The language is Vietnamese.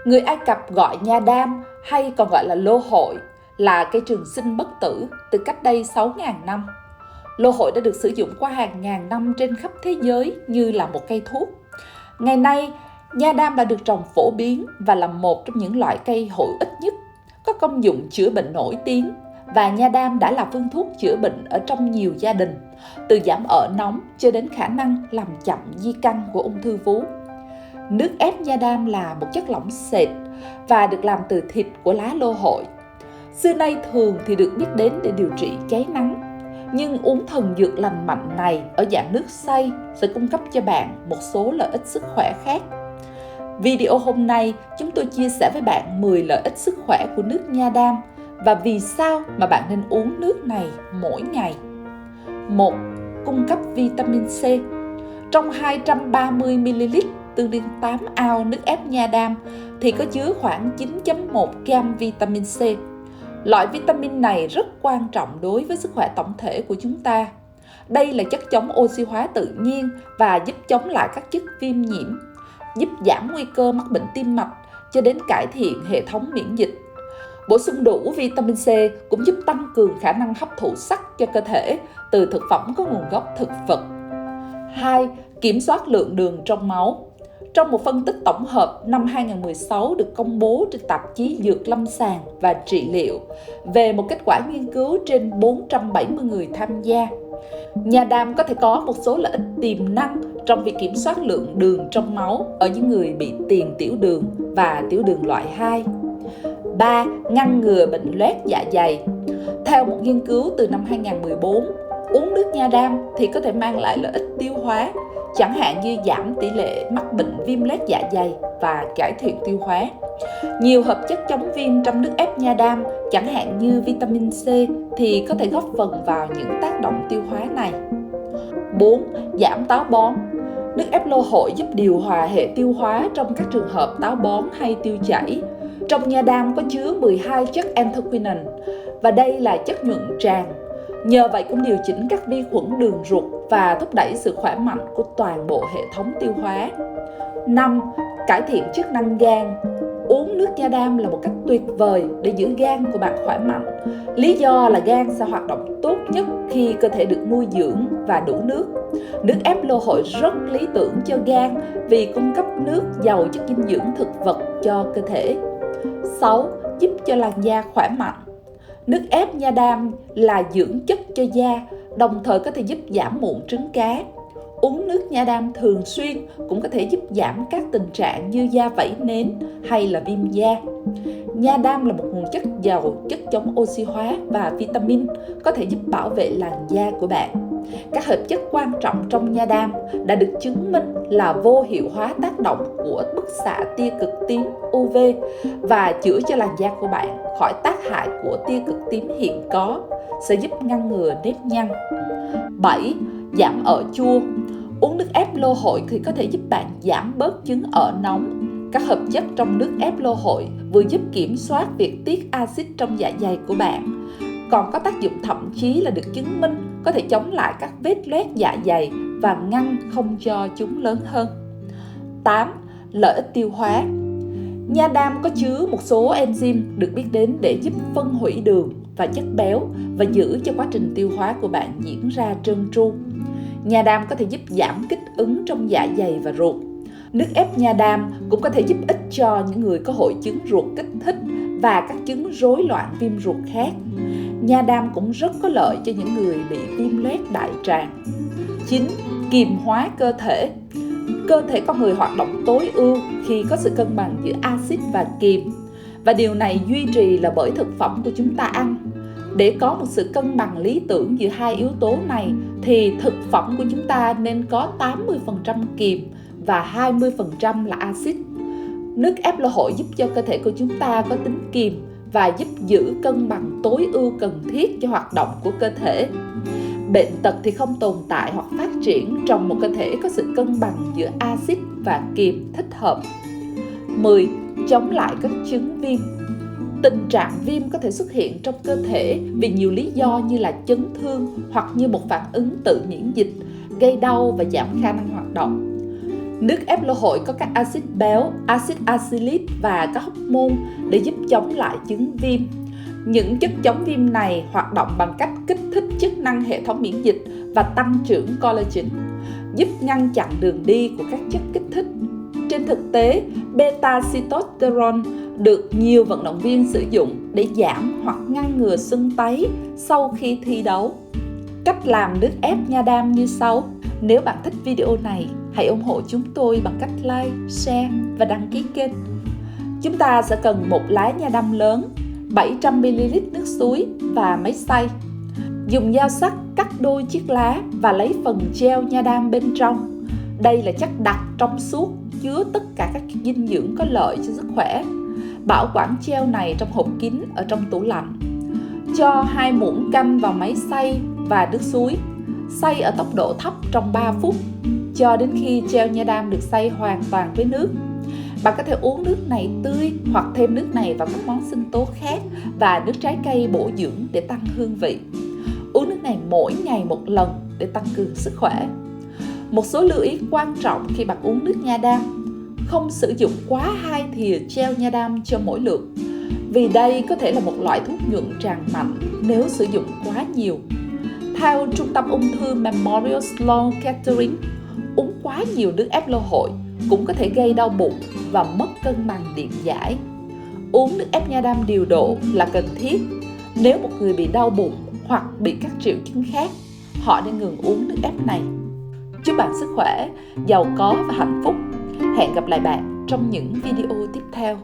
Người Ai Cập gọi nha đam hay còn gọi là lô hội là cây trường sinh bất tử từ cách đây 6.000 năm. Lô hội đã được sử dụng qua hàng ngàn năm trên khắp thế giới như là một cây thuốc. Ngày nay, nha đam đã được trồng phổ biến và là một trong những loại cây hữu ích nhất, có công dụng chữa bệnh nổi tiếng, và nha đam đã là phương thuốc chữa bệnh ở trong nhiều gia đình, từ giảm ợ nóng cho đến khả năng làm chậm di căn của ung thư vú. Nước ép nha đam là một chất lỏng sệt và được làm từ thịt của lá lô hội. Xưa nay thường thì được biết đến để điều trị cháy nắng, nhưng uống thần dược lành mạnh này ở dạng nước xay sẽ cung cấp cho bạn một số lợi ích sức khỏe khác. Video hôm nay chúng tôi chia sẻ với bạn 10 lợi ích sức khỏe của nước nha đam và vì sao mà bạn nên uống nước này mỗi ngày. 1. Cung cấp vitamin C. Trong 230ml tương đương 8 ounce nước ép nha đam thì có chứa khoảng 9.1 gam vitamin C. Loại vitamin này rất quan trọng đối với sức khỏe tổng thể của chúng ta. Đây là chất chống oxy hóa tự nhiên và giúp chống lại các chất viêm nhiễm, giúp giảm nguy cơ mắc bệnh tim mạch cho đến cải thiện hệ thống miễn dịch. Bổ sung đủ vitamin C cũng giúp tăng cường khả năng hấp thụ sắt cho cơ thể từ thực phẩm có nguồn gốc thực vật. 2. Kiểm soát lượng đường trong máu. Trong một phân tích tổng hợp năm 2016 được công bố trên tạp chí Dược Lâm sàng và Trị liệu về một kết quả nghiên cứu trên 470 người tham gia, nha đam có thể có một số lợi ích tiềm năng trong việc kiểm soát lượng đường trong máu ở những người bị tiền tiểu đường và tiểu đường loại 2. 3. Ngăn ngừa bệnh loét dạ dày. Theo một nghiên cứu từ năm 2014, uống nước nha đam thì có thể mang lại lợi ích tiêu hóa, chẳng hạn như giảm tỷ lệ mắc bệnh viêm loét dạ dày và cải thiện tiêu hóa. Nhiều hợp chất chống viêm trong nước ép nha đam, chẳng hạn như vitamin C, thì có thể góp phần vào những tác động tiêu hóa này. 4. Giảm táo bón. Nước ép lô hội giúp điều hòa hệ tiêu hóa trong các trường hợp táo bón hay tiêu chảy. Trong nha đam có chứa 12 chất anthocyanin và đây là chất nhuận tràng. Nhờ vậy cũng điều chỉnh các vi khuẩn đường ruột và thúc đẩy sự khỏe mạnh của toàn bộ hệ thống tiêu hóa. 5. Cải thiện chức năng gan. Uống nước nha đam là một cách tuyệt vời để giữ gan của bạn khỏe mạnh. Lý do là gan sẽ hoạt động tốt nhất khi cơ thể được nuôi dưỡng và đủ nước. Nước ép lô hội rất lý tưởng cho gan vì cung cấp nước giàu chất dinh dưỡng thực vật cho cơ thể. 6. Giúp cho làn da khỏe mạnh. Nước ép nha đam là dưỡng chất cho da, đồng thời có thể giúp giảm mụn trứng cá. Uống nước nha đam thường xuyên cũng có thể giúp giảm các tình trạng như da vảy nến hay là viêm da. Nha đam là một nguồn chất giàu chất chống oxy hóa và vitamin, có thể giúp bảo vệ làn da của bạn. Các hợp chất quan trọng trong nha đam đã được chứng minh là vô hiệu hóa tác động của bức xạ tia cực tím UV và chữa cho làn da của bạn khỏi tác hại của tia cực tím hiện có, sẽ giúp ngăn ngừa nếp nhăn. 7. Giảm ợ chua. Uống nước ép lô hội thì có thể giúp bạn giảm bớt chứng ợ nóng. Các hợp chất trong nước ép lô hội vừa giúp kiểm soát việc tiết axit trong dạ dày của bạn, còn có tác dụng thậm chí là được chứng minh có thể chống lại các vết loét dạ dày và ngăn không cho chúng lớn hơn. 8. Lợi ích tiêu hóa. Nha đam có chứa một số enzyme được biết đến để giúp phân hủy đường và chất béo và giữ cho quá trình tiêu hóa của bạn diễn ra trơn tru. Nha đam có thể giúp giảm kích ứng trong dạ dày và ruột. Nước ép nha đam cũng có thể giúp ích cho những người có hội chứng ruột kích thích và các chứng rối loạn viêm ruột khác. Nha đam cũng rất có lợi cho những người bị viêm loét đại tràng. 9. Kiềm hóa cơ thể. Cơ thể con người hoạt động tối ưu khi có sự cân bằng giữa axit và kiềm, và điều này duy trì là bởi thực phẩm của chúng ta ăn. Để có một sự cân bằng lý tưởng giữa hai yếu tố này thì thực phẩm của chúng ta nên có 80% kiềm và 20% là axit. Nước ép lô hội giúp cho cơ thể của chúng ta có tính kiềm và giúp giữ cân bằng tối ưu cần thiết cho hoạt động của cơ thể. Bệnh tật thì không tồn tại hoặc phát triển trong một cơ thể có sự cân bằng giữa axit và kiềm thích hợp. 10. Chống lại các chứng viêm. Tình trạng viêm có thể xuất hiện trong cơ thể vì nhiều lý do như là chấn thương hoặc như một phản ứng tự miễn dịch, gây đau và giảm khả năng hoạt động. Nước ép lô hội có các axit béo, axit acylic và các hormone để giúp chống lại chứng viêm. Những chất chống viêm này hoạt động bằng cách kích thích chức năng hệ thống miễn dịch và tăng trưởng collagen, giúp ngăn chặn đường đi của các chất kích thích. Trên thực tế, beta-sitosterone được nhiều vận động viên sử dụng để giảm hoặc ngăn ngừa sưng tấy sau khi thi đấu. Cách làm nước ép nha đam như sau. Nếu bạn thích video này, hãy ủng hộ chúng tôi bằng cách like, share và đăng ký kênh. Chúng ta sẽ cần một lá nha đam lớn, 700ml nước suối và máy xay. Dùng dao sắc cắt đôi chiếc lá và lấy phần gel nha đam bên trong. Đây là chất đặc trong suốt, chứa tất cả các dinh dưỡng có lợi cho sức khỏe. Bảo quản gel này trong hộp kín ở trong tủ lạnh. Cho 2 muỗng canh vào máy xay và nước suối. Xay ở tốc độ thấp trong 3 phút, cho đến khi gel nha đam được xay hoàn toàn với nước. Bạn có thể uống nước này tươi hoặc thêm nước này vào các món sinh tố khác và nước trái cây bổ dưỡng để tăng hương vị. Uống nước này mỗi ngày một lần để tăng cường sức khỏe. Một số lưu ý quan trọng khi bạn uống nước nha đam: không sử dụng quá 2 thìa gel nha đam cho mỗi lượt, vì đây có thể là một loại thuốc nhuận tràng mạnh nếu sử dụng quá nhiều. Theo Trung tâm Ung thư Memorial Sloan Kettering, uống quá nhiều nước ép lô hội cũng có thể gây đau bụng và mất cân bằng điện giải. Uống nước ép nha đam điều độ là cần thiết. Nếu một người bị đau bụng hoặc bị các triệu chứng khác, họ nên ngừng uống nước ép này. Chúc bạn sức khỏe, giàu có và hạnh phúc. Hẹn gặp lại bạn trong những video tiếp theo.